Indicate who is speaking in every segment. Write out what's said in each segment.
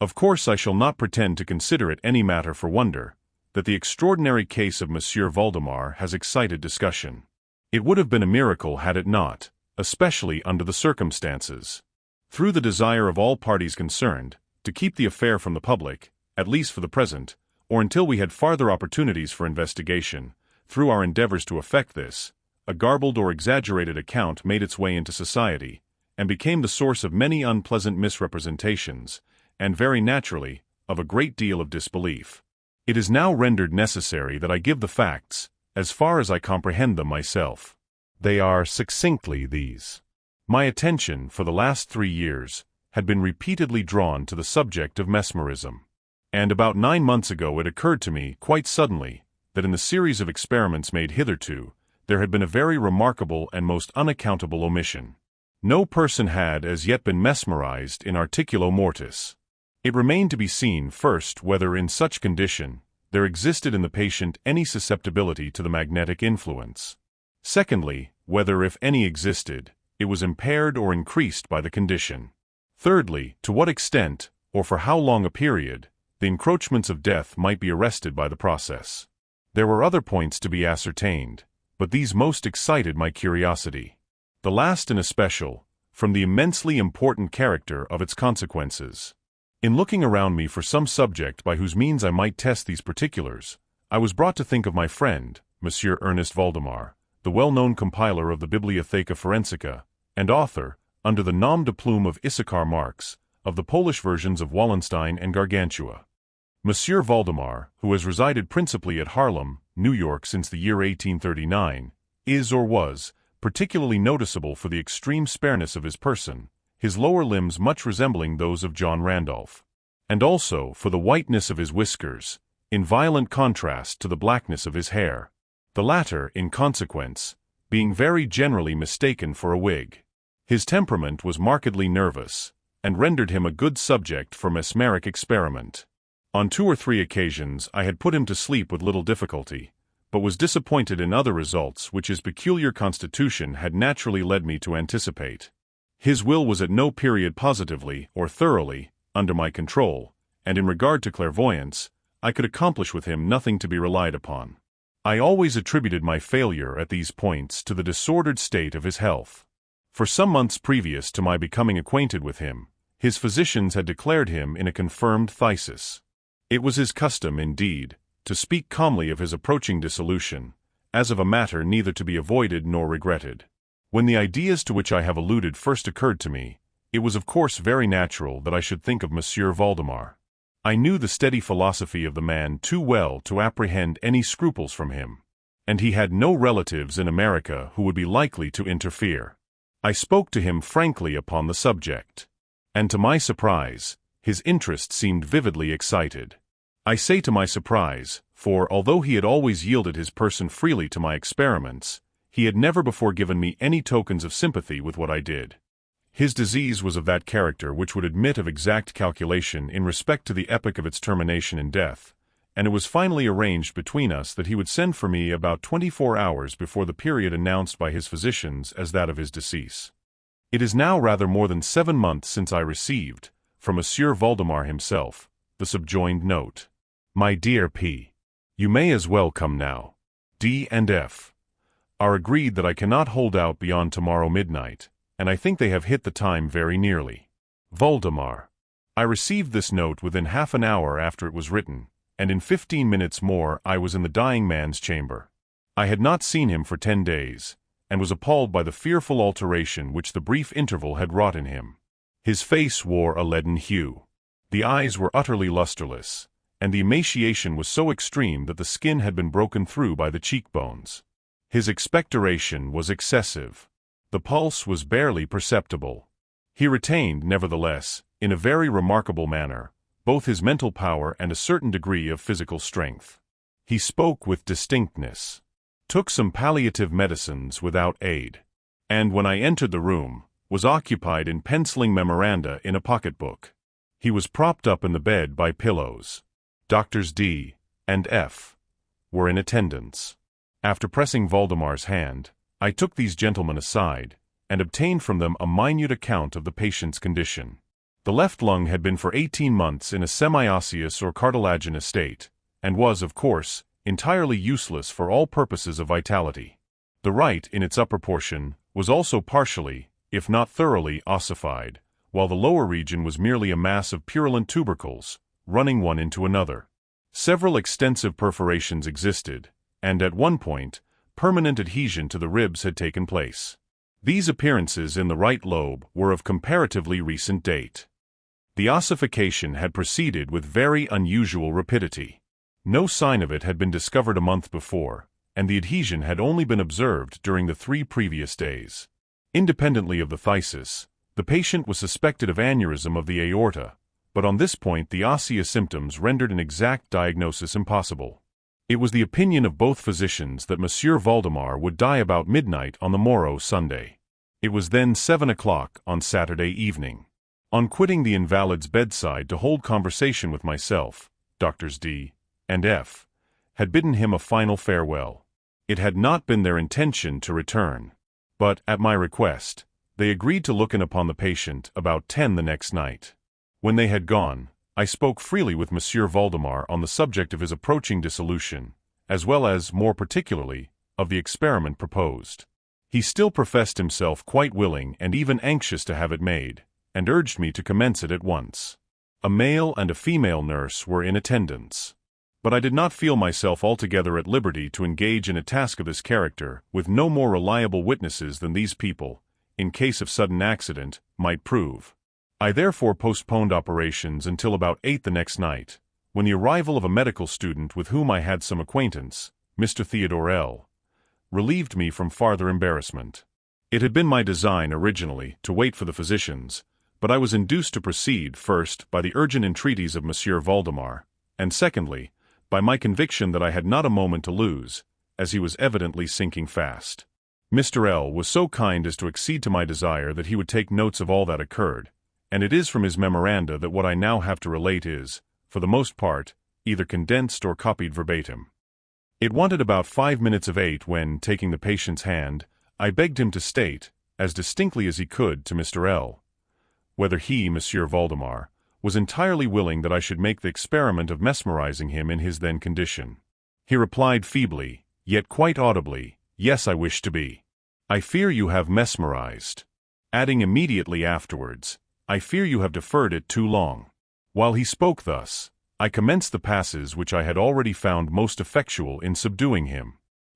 Speaker 1: Of course I shall not pretend to consider it any matter for wonder that the extraordinary case of Monsieur Valdemar has excited discussion. It would have been a miracle had it not, especially under the circumstances. Through the desire of all parties concerned to keep the affair from the public, at least for the present, or until we had farther opportunities for investigation, through our endeavors to effect this, a garbled or exaggerated account made its way into society, and became the source of many unpleasant misrepresentations, and very naturally, of a great deal of disbelief. It is now rendered necessary that I give the facts, as far as I comprehend them myself. They are succinctly these. My attention, for the last 3 years, had been repeatedly drawn to the subject of mesmerism. And about 9 months ago it occurred to me, quite suddenly, that in the series of experiments made hitherto, there had been a very remarkable and most unaccountable omission. No person had as yet been mesmerized in articulo mortis. It remained to be seen, first, whether in such condition there existed in the patient any susceptibility to the magnetic influence. Secondly, whether, if any existed, it was impaired or increased by the condition. Thirdly, to what extent, or for how long a period, the encroachments of death might be arrested by the process. There were other points to be ascertained, but these most excited my curiosity. The last in especial, from the immensely important character of its consequences. In looking around me for some subject by whose means I might test these particulars, I was brought to think of my friend, Monsieur Ernest Valdemar, the well-known compiler of the Bibliotheca Forensica, and author, under the nom de plume of Issachar Marx, of the Polish versions of Wallenstein and Gargantua. Monsieur Valdemar, who has resided principally at Harlem, New York since the year 1839, is or was particularly noticeable for the extreme spareness of his person, his lower limbs much resembling those of John Randolph, and also for the whiteness of his whiskers, in violent contrast to the blackness of his hair, the latter, in consequence, being very generally mistaken for a wig. His temperament was markedly nervous, and rendered him a good subject for mesmeric experiment. On 2 or 3 occasions I had put him to sleep with little difficulty, but was disappointed in other results which his peculiar constitution had naturally led me to anticipate. His will was at no period positively or thoroughly under my control, and in regard to clairvoyance, I could accomplish with him nothing to be relied upon. I always attributed my failure at these points to the disordered state of his health. For some months previous to my becoming acquainted with him, his physicians had declared him in a confirmed phthisis. It was his custom, indeed, to speak calmly of his approaching dissolution, as of a matter neither to be avoided nor regretted. When the ideas to which I have alluded first occurred to me, it was of course very natural that I should think of Monsieur Valdemar. I knew the steady philosophy of the man too well to apprehend any scruples from him, and he had no relatives in America who would be likely to interfere. I spoke to him frankly upon the subject, and to my surprise, his interest seemed vividly excited. I say to my surprise, for although he had always yielded his person freely to my experiments, he had never before given me any tokens of sympathy with what I did. His disease was of that character which would admit of exact calculation in respect to the epoch of its termination in death, and it was finally arranged between us that he would send for me about 24 hours before the period announced by his physicians as that of his decease. It is now rather more than 7 months since I received, from Monsieur Valdemar himself, the subjoined note. My dear P. You may as well come now. D and F. are agreed that I cannot hold out beyond tomorrow midnight, and I think they have hit the time very nearly. Valdemar. I received this note within half an hour after it was written, and in 15 minutes more I was in the dying man's chamber. I had not seen him for 10 days, and was appalled by the fearful alteration which the brief interval had wrought in him. His face wore a leaden hue. The eyes were utterly lusterless, and the emaciation was so extreme that the skin had been broken through by the cheekbones. His expectoration was excessive. The pulse was barely perceptible. He retained, nevertheless, in a very remarkable manner, both his mental power and a certain degree of physical strength. He spoke with distinctness, took some palliative medicines without aid, and when I entered the room, was occupied in penciling memoranda in a pocketbook. He was propped up in the bed by pillows. Doctors D and F were in attendance. After pressing Valdemar's hand, I took these gentlemen aside, and obtained from them a minute account of the patient's condition. The left lung had been for 18 months in a semi-osseous or cartilaginous state, and was, of course, entirely useless for all purposes of vitality. The right, in its upper portion, was also partially, if not thoroughly, ossified, while the lower region was merely a mass of purulent tubercles, running one into another. Several extensive perforations existed, and at one point, permanent adhesion to the ribs had taken place. These appearances in the right lobe were of comparatively recent date. The ossification had proceeded with very unusual rapidity. No sign of it had been discovered a month before, and the adhesion had only been observed during the 3 previous days. Independently of the phthisis, the patient was suspected of aneurysm of the aorta, but on this point the osseous symptoms rendered an exact diagnosis impossible. It was the opinion of both physicians that Monsieur Valdemar would die about midnight on the morrow Sunday. It was then 7 o'clock on Saturday evening. On quitting the invalid's bedside to hold conversation with myself, Doctors D and F had bidden him a final farewell. It had not been their intention to return, but, at my request, they agreed to look in upon the patient about 10 the next night. When they had gone, I spoke freely with Monsieur Valdemar on the subject of his approaching dissolution, as well as, more particularly, of the experiment proposed. He still professed himself quite willing and even anxious to have it made, and urged me to commence it at once. A male and a female nurse were in attendance. But I did not feel myself altogether at liberty to engage in a task of this character with no more reliable witnesses than these people, in case of sudden accident, might prove. I therefore postponed operations until about 8 the next night, when the arrival of a medical student with whom I had some acquaintance, Mr. Theodore L., relieved me from farther embarrassment. It had been my design originally to wait for the physicians, but I was induced to proceed first by the urgent entreaties of Monsieur Valdemar, and secondly, by my conviction that I had not a moment to lose, as he was evidently sinking fast. Mr. L. was so kind as to accede to my desire that he would take notes of all that occurred, and it is from his memoranda that what I now have to relate is, for the most part, either condensed or copied verbatim. It wanted about 5 minutes of 8 when, taking the patient's hand, I begged him to state, as distinctly as he could, to Mr. L., whether he, Monsieur Valdemar, was entirely willing that I should make the experiment of mesmerizing him in his then condition. He replied feebly, yet quite audibly, "Yes, I wish to be. I fear you have mesmerized," adding immediately afterwards, "I fear you have deferred it too long." While he spoke thus, I commenced the passes which I had already found most effectual in subduing him.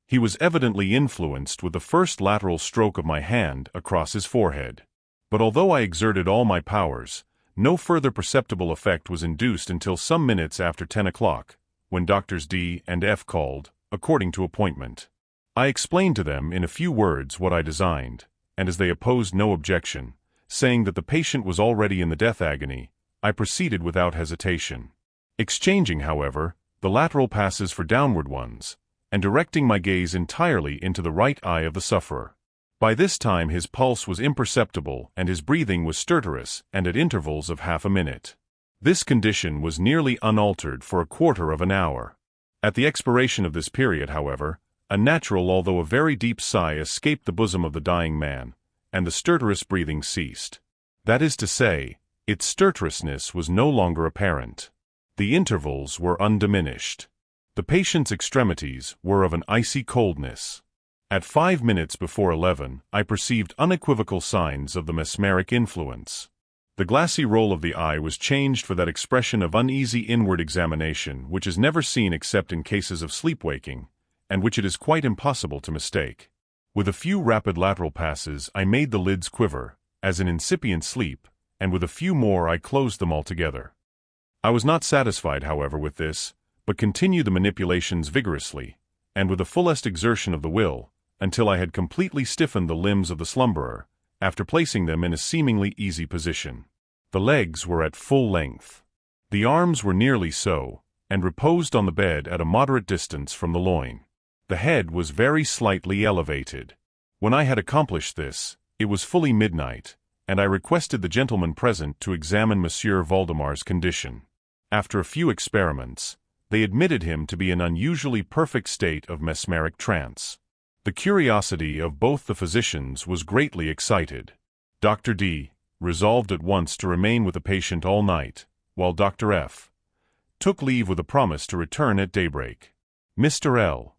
Speaker 1: He was evidently influenced with the first lateral stroke of my hand across his forehead. But although I exerted all my powers, no further perceptible effect was induced until some minutes after 10 o'clock, when Doctors D and F called, according to appointment. I explained to them in a few words what I designed, and as they opposed no objection, saying that the patient was already in the death agony, I proceeded without hesitation. Exchanging, however, the lateral passes for downward ones, and directing my gaze entirely into the right eye of the sufferer. By this time his pulse was imperceptible and his breathing was stertorous and at intervals of half a minute. This condition was nearly unaltered for a quarter of an hour. At the expiration of this period, however, a natural although a very deep sigh escaped the bosom of the dying man, and the stertorous breathing ceased. That is to say, its stertorousness was no longer apparent. The intervals were undiminished. The patient's extremities were of an icy coldness. At 5 minutes before 11, I perceived unequivocal signs of the mesmeric influence. The glassy roll of the eye was changed for that expression of uneasy inward examination which is never seen except in cases of sleep-waking, and which it is quite impossible to mistake. With a few rapid lateral passes I made the lids quiver, as in incipient sleep, and with a few more I closed them altogether. I was not satisfied, however, with this, but continued the manipulations vigorously, and with the fullest exertion of the will, until I had completely stiffened the limbs of the slumberer, after placing them in a seemingly easy position. The legs were at full length. The arms were nearly so, and reposed on the bed at a moderate distance from the loin. The head was very slightly elevated. When I had accomplished this, it was fully midnight, and I requested the gentlemen present to examine Monsieur Valdemar's condition. After a few experiments, they admitted him to be in an unusually perfect state of mesmeric trance. The curiosity of both the physicians was greatly excited. Dr. D resolved at once to remain with the patient all night, while Dr. F. took leave with a promise to return at daybreak. Mr. L.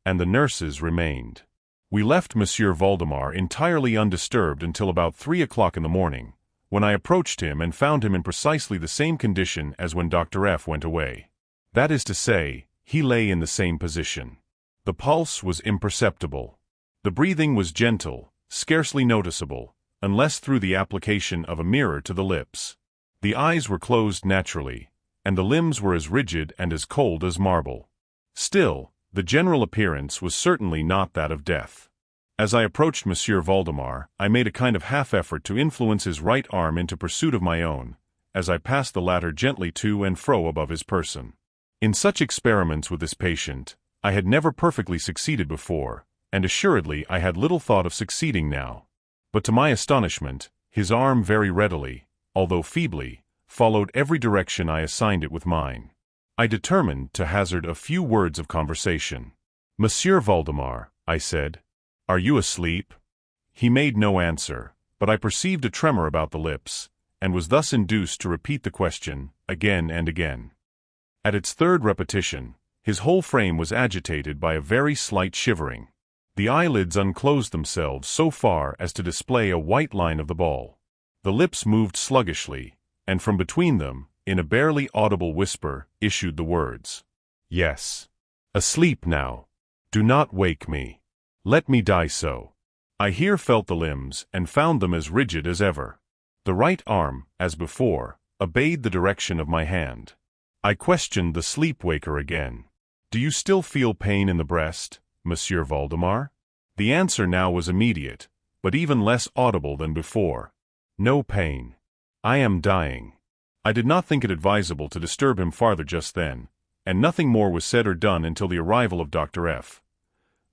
Speaker 1: and the nurses remained. We left Monsieur Valdemar entirely undisturbed until about 3 o'clock in the morning, when I approached him and found him in precisely the same condition as when Dr. F. went away. That is to say, he lay in the same position. The pulse was imperceptible. The breathing was gentle, scarcely noticeable, unless through the application of a mirror to the lips. The eyes were closed naturally, and the limbs were as rigid and as cold as marble. Still, the general appearance was certainly not that of death. As I approached Monsieur Valdemar, I made a kind of half-effort to influence his right arm into pursuit of my own, as I passed the latter gently to and fro above his person. In such experiments with this patient, I had never perfectly succeeded before, and assuredly I had little thought of succeeding now. But to my astonishment, his arm very readily, although feebly, followed every direction I assigned it with mine. I determined to hazard a few words of conversation. "Monsieur Valdemar," I said, "are you asleep?" He made no answer, but I perceived a tremor about the lips, and was thus induced to repeat the question, again and again. At its third repetition, his whole frame was agitated by a very slight shivering. The eyelids unclosed themselves so far as to display a white line of the ball. The lips moved sluggishly, and from between them, in a barely audible whisper, issued the words, "Yes. Asleep now. Do not wake me. Let me die so." I here felt the limbs and found them as rigid as ever. The right arm, as before, obeyed the direction of my hand. I questioned the sleep-waker again. "Do you still feel pain in the breast, Monsieur Valdemar?" The answer now was immediate, but even less audible than before. "No pain. I am dying." I did not think it advisable to disturb him farther just then, and nothing more was said or done until the arrival of Dr. F.,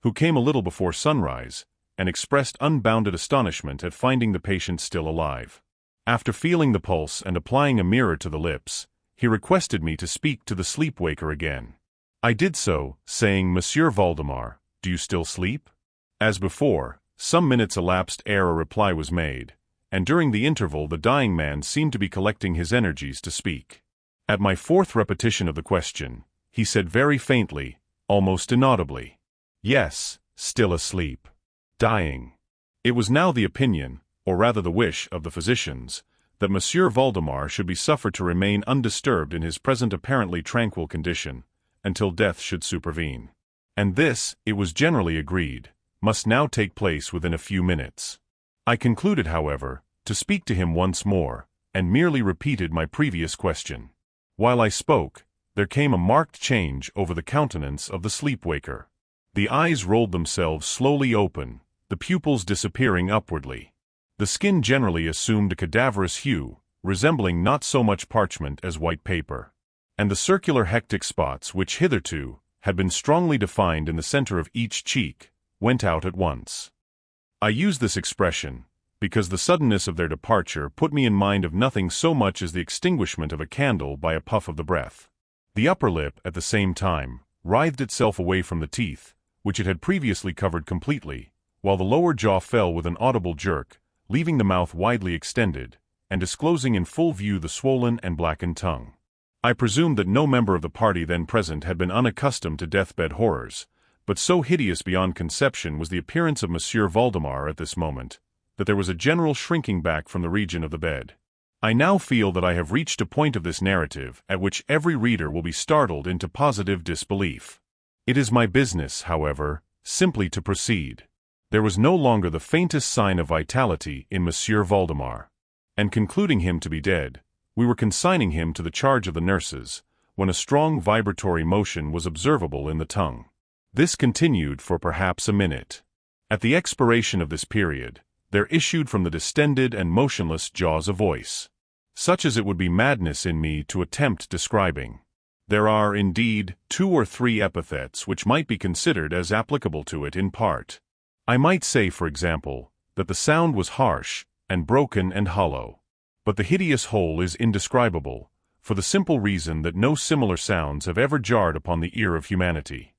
Speaker 1: who came a little before sunrise, and expressed unbounded astonishment at finding the patient still alive. After feeling the pulse and applying a mirror to the lips, he requested me to speak to the sleep-waker again. I did so, saying, "Monsieur Valdemar, do you still sleep?" As before, some minutes elapsed ere a reply was made, and during the interval the dying man seemed to be collecting his energies to speak. At my fourth repetition of the question, he said very faintly, almost inaudibly, "Yes, still asleep. Dying." It was now the opinion, or rather the wish, of the physicians, that Monsieur Valdemar should be suffered to remain undisturbed in his present apparently tranquil condition, until death should supervene. And this, it was generally agreed, must now take place within a few minutes. I concluded, however, to speak to him once more, and merely repeated my previous question. While I spoke, there came a marked change over the countenance of the sleep-waker. The eyes rolled themselves slowly open, the pupils disappearing upwardly. The skin generally assumed a cadaverous hue, resembling not so much parchment as white paper. And the circular hectic spots which hitherto had been strongly defined in the center of each cheek, went out at once. I use this expression because the suddenness of their departure put me in mind of nothing so much as the extinguishment of a candle by a puff of the breath. The upper lip, at the same time, writhed itself away from the teeth, which it had previously covered completely, while the lower jaw fell with an audible jerk, leaving the mouth widely extended, and disclosing in full view the swollen and blackened tongue. I presumed that no member of the party then present had been unaccustomed to deathbed horrors, but so hideous beyond conception was the appearance of Monsieur Valdemar at this moment, that there was a general shrinking back from the region of the bed. I now feel that I have reached a point of this narrative at which every reader will be startled into positive disbelief. It is my business, however, simply to proceed. There was no longer the faintest sign of vitality in Monsieur Valdemar, and concluding him to be dead, we were consigning him to the charge of the nurses, when a strong vibratory motion was observable in the tongue. This continued for perhaps a minute. At the expiration of this period, there issued from the distended and motionless jaws a voice, such as it would be madness in me to attempt describing. There are, indeed, 2 or 3 epithets which might be considered as applicable to it in part. I might say, for example, that the sound was harsh, and broken and hollow. But the hideous whole is indescribable, for the simple reason that no similar sounds have ever jarred upon the ear of humanity.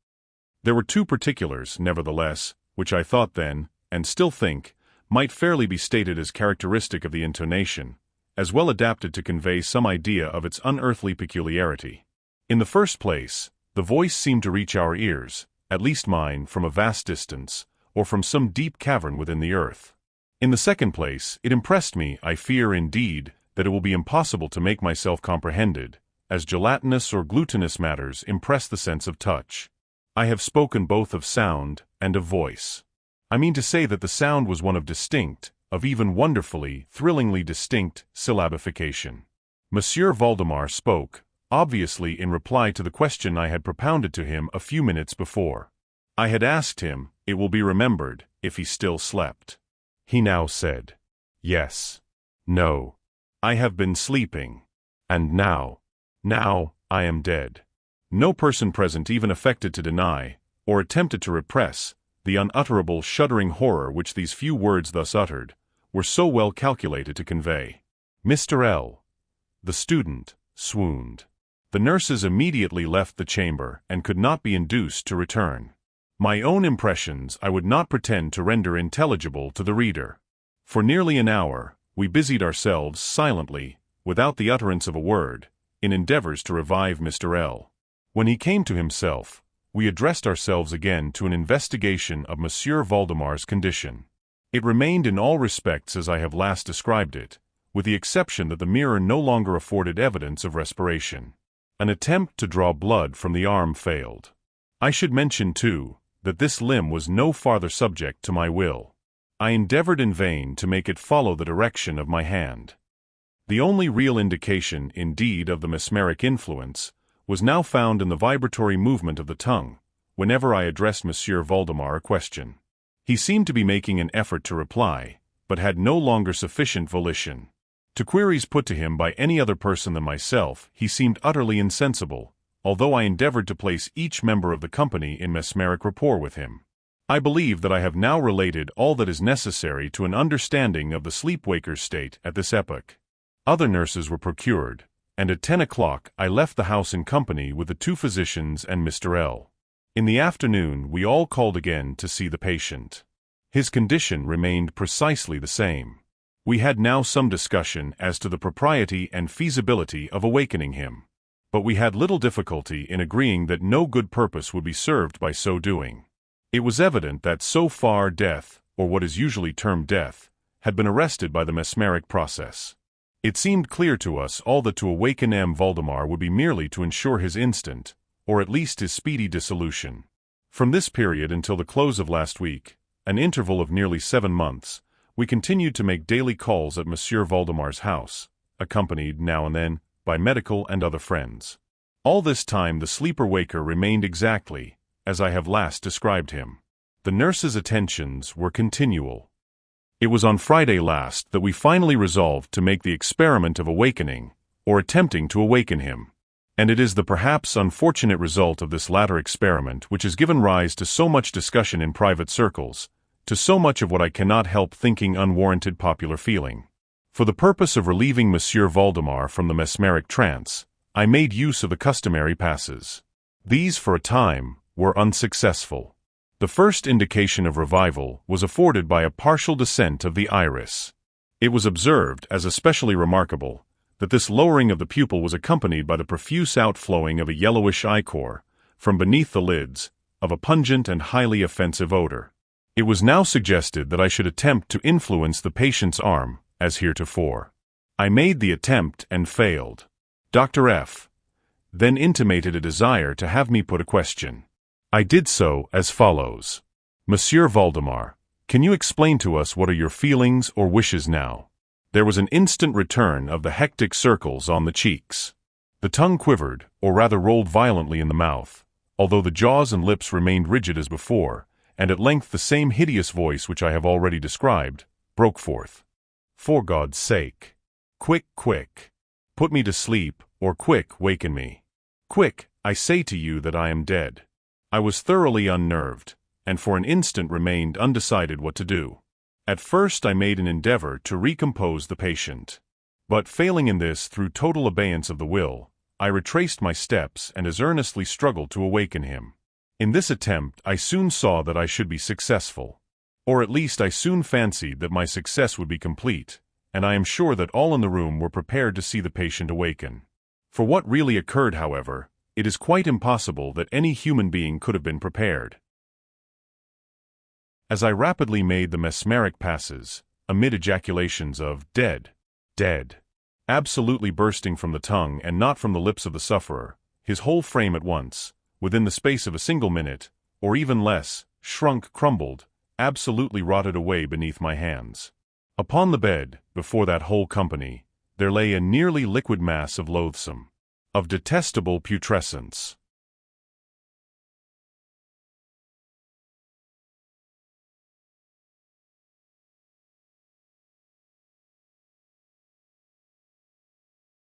Speaker 1: There were 2 particulars, nevertheless, which I thought then, and still think, might fairly be stated as characteristic of the intonation, as well adapted to convey some idea of its unearthly peculiarity. In the first place, the voice seemed to reach our ears, at least mine, from a vast distance, or from some deep cavern within the earth. In the second place, it impressed me, I fear indeed, that it will be impossible to make myself comprehended, as gelatinous or glutinous matters impress the sense of touch. I have spoken both of sound and of voice. I mean to say that the sound was one of distinct, of even wonderfully, thrillingly distinct, syllabification. Monsieur Valdemar spoke, obviously in reply to the question I had propounded to him a few minutes before. I had asked him, it will be remembered, if he still slept. He now said, "Yes. No. I have been sleeping. And now I am dead." No person present even affected to deny, or attempted to repress, the unutterable shuddering horror which these few words thus uttered, were so well calculated to convey. Mr. L., the student, swooned. The nurses immediately left the chamber and could not be induced to return. My own impressions I would not pretend to render intelligible to the reader. For nearly an hour, we busied ourselves silently, without the utterance of a word, in endeavors to revive Mr. L. When he came to himself, we addressed ourselves again to an investigation of Monsieur Valdemar's condition. It remained in all respects as I have last described it, with the exception that the mirror no longer afforded evidence of respiration. An attempt to draw blood from the arm failed. I should mention, too, that this limb was no farther subject to my will. I endeavored in vain to make it follow the direction of my hand. The only real indication, indeed, of the mesmeric influence was now found in the vibratory movement of the tongue, whenever I addressed Monsieur Valdemar a question. He seemed to be making an effort to reply, but had no longer sufficient volition. To queries put to him by any other person than myself, he seemed utterly insensible, although I endeavored to place each member of the company in mesmeric rapport with him. I believe that I have now related all that is necessary to an understanding of the sleep-waker's state at this epoch. Other nurses were procured, and at 10 o'clock I left the house in company with the two physicians and Mr. L. In the afternoon we all called again to see the patient. His condition remained precisely the same. We had now some discussion as to the propriety and feasibility of awakening him. But we had little difficulty in agreeing that no good purpose would be served by so doing. It was evident that so far death, or what is usually termed death, had been arrested by the mesmeric process. It seemed clear to us all that to awaken M. Valdemar would be merely to ensure his instant, or at least his speedy dissolution. From this period until the close of last week, an interval of nearly 7 months, we continued to make daily calls at Monsieur Valdemar's house, accompanied, now and then, by medical and other friends. All this time the sleeper-waker remained exactly as I have last described him. The nurse's attentions were continual. It was on Friday last that we finally resolved to make the experiment of awakening, or attempting to awaken him. And it is the perhaps unfortunate result of this latter experiment which has given rise to so much discussion in private circles, to so much of what I cannot help thinking unwarranted popular feeling. For the purpose of relieving Monsieur Valdemar from the mesmeric trance, I made use of the customary passes. These, for a time, were unsuccessful. The first indication of revival was afforded by a partial descent of the iris. It was observed, as especially remarkable, that this lowering of the pupil was accompanied by the profuse outflowing of a yellowish ichor, from beneath the lids, of a pungent and highly offensive odor. It was now suggested that I should attempt to influence the patient's arm, as heretofore. I made the attempt and failed. Dr. F. then intimated a desire to have me put a question. I did so as follows. Monsieur Valdemar, can you explain to us what are your feelings or wishes now? There was an instant return of the hectic circles on the cheeks. The tongue quivered, or rather rolled violently in the mouth, although the jaws and lips remained rigid as before, and at length the same hideous voice which I have already described broke forth. For God's sake! Quick, quick! Put me to sleep, or quick, waken me. Quick, I say to you that I am dead. I was thoroughly unnerved, and for an instant remained undecided what to do. At first I made an endeavor to recompose the patient. But failing in this through total abeyance of the will, I retraced my steps and as earnestly struggled to awaken him. In this attempt I soon saw that I should be successful. Or at least I soon fancied that my success would be complete, and I am sure that all in the room were prepared to see the patient awaken. For what really occurred, however, it is quite impossible that any human being could have been prepared. As I rapidly made the mesmeric passes, amid ejaculations of "dead, dead," absolutely bursting from the tongue and not from the lips of the sufferer, his whole frame at once, within the space of a single minute, or even less, shrunk, crumbled, absolutely rotted away beneath my hands. Upon the bed, before that whole company, there lay a nearly liquid mass of loathsome, of detestable putrescence.